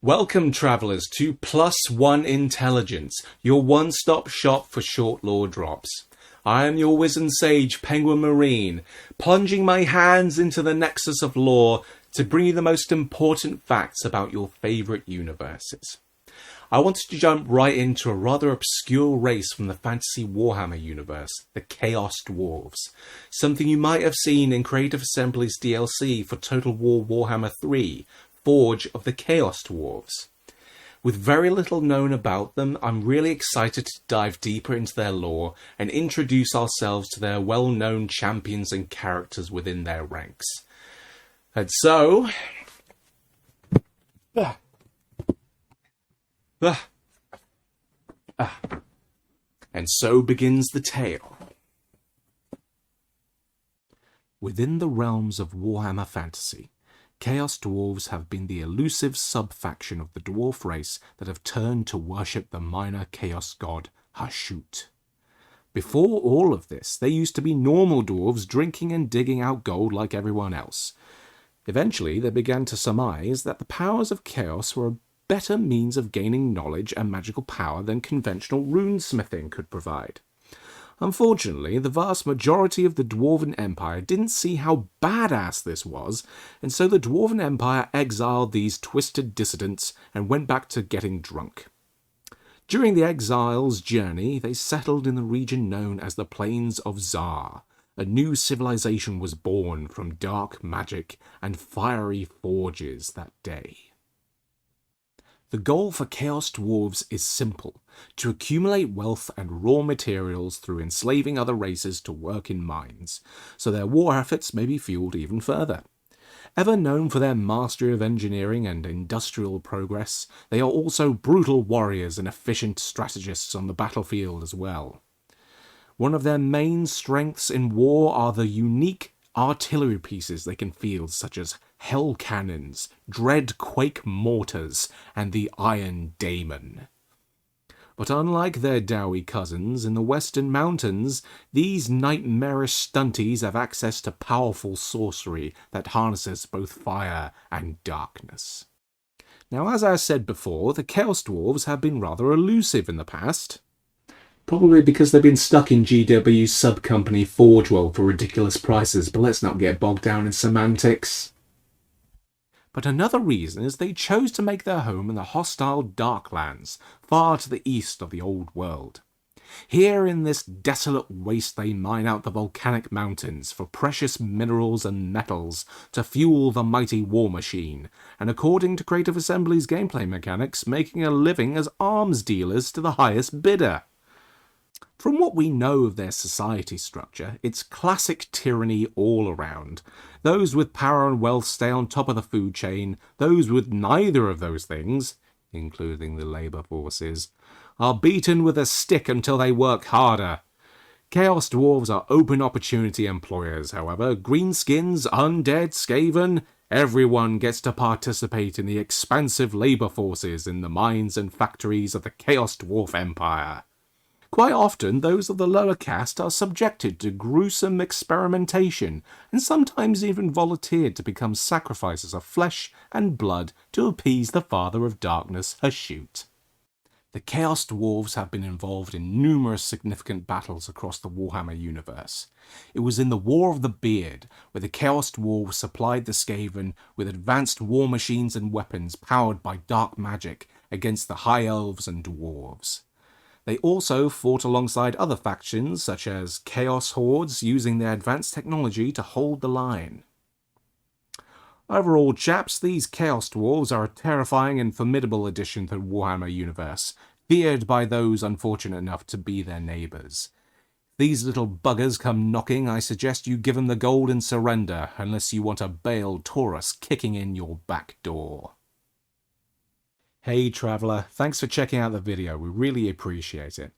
Welcome, travellers, to Plus One Intelligence, your one-stop shop for short lore drops. I am your wizened sage, Penguin Marine, plunging my hands into the nexus of lore to bring you the most important facts about your favourite universes. I wanted to jump right into a rather obscure race from the fantasy Warhammer universe, the Chaos Dwarves, something you might have seen in Creative Assembly's DLC for Total War Warhammer 3, Forge of the Chaos Dwarves. With very little known about them, I'm really excited to dive deeper into their lore and introduce ourselves to their well-known champions and characters within their ranks. And so... And so begins the tale. Within the realms of Warhammer Fantasy, Chaos Dwarves have been the elusive sub-faction of the dwarf race that have turned to worship the minor chaos god Hashut. Before all of this, they used to be normal dwarves drinking and digging out gold like everyone else. Eventually, they began to surmise that the powers of chaos were a better means of gaining knowledge and magical power than conventional runesmithing could provide. Unfortunately, the vast majority of the Dwarven Empire didn't see how badass this was, and so the Dwarven Empire exiled these twisted dissidents and went back to getting drunk. During the exile's journey, they settled in the region known as the Plains of Zar. A new civilization was born from dark magic and fiery forges that day. The goal for Chaos Dwarves is simple, to accumulate wealth and raw materials through enslaving other races to work in mines, so their war efforts may be fueled even further. Ever known for their mastery of engineering and industrial progress, they are also brutal warriors and efficient strategists on the battlefield as well. One of their main strengths in war are the unique artillery pieces they can field, such as hell cannons, dread quake mortars, and the Iron Daemon. But unlike their doughy cousins in the Western Mountains, these nightmarish stunties have access to powerful sorcery that harnesses both fire and darkness. Now, as I said before, the Chaos Dwarves have been rather elusive in the past. Probably because they've been stuck in GW's sub-company Forge World for ridiculous prices, but let's not get bogged down in semantics. But another reason is they chose to make their home in the hostile Darklands, far to the east of the Old World. Here in this desolate waste they mine out the volcanic mountains for precious minerals and metals to fuel the mighty war machine, and according to Creative Assembly's gameplay mechanics, making a living as arms dealers to the highest bidder. From what we know of their society structure, it's classic tyranny all around. Those with power and wealth stay on top of the food chain. Those with neither of those things, including the labour forces, are beaten with a stick until they work harder. Chaos Dwarves are open opportunity employers, however. Greenskins, undead, Skaven, everyone gets to participate in the expansive labour forces in the mines and factories of the Chaos Dwarf Empire. Quite often, those of the lower caste are subjected to gruesome experimentation, and sometimes even volunteered to become sacrifices of flesh and blood to appease the Father of Darkness, Hashut. The Chaos Dwarves have been involved in numerous significant battles across the Warhammer universe. It was in the War of the Beard, where the Chaos Dwarves supplied the Skaven with advanced war machines and weapons powered by dark magic against the High Elves and Dwarves. They also fought alongside other factions, such as Chaos Hordes, using their advanced technology to hold the line. Overall, chaps, these Chaos Dwarves are a terrifying and formidable addition to the Warhammer universe, feared by those unfortunate enough to be their neighbours. If these little buggers come knocking, I suggest you give them the gold and surrender, unless you want a Baal Taurus kicking in your back door. Hey traveller, thanks for checking out the video, we really appreciate it.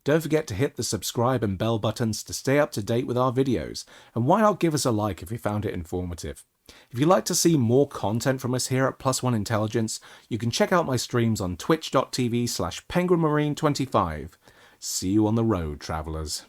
Don't forget to hit the subscribe and bell buttons to stay up to date with our videos, and why not give us a like if you found it informative. If you'd like to see more content from us here at Plus One Intelligence, you can check out my streams on twitch.tv/penguinmarine25. See you on the road, travellers.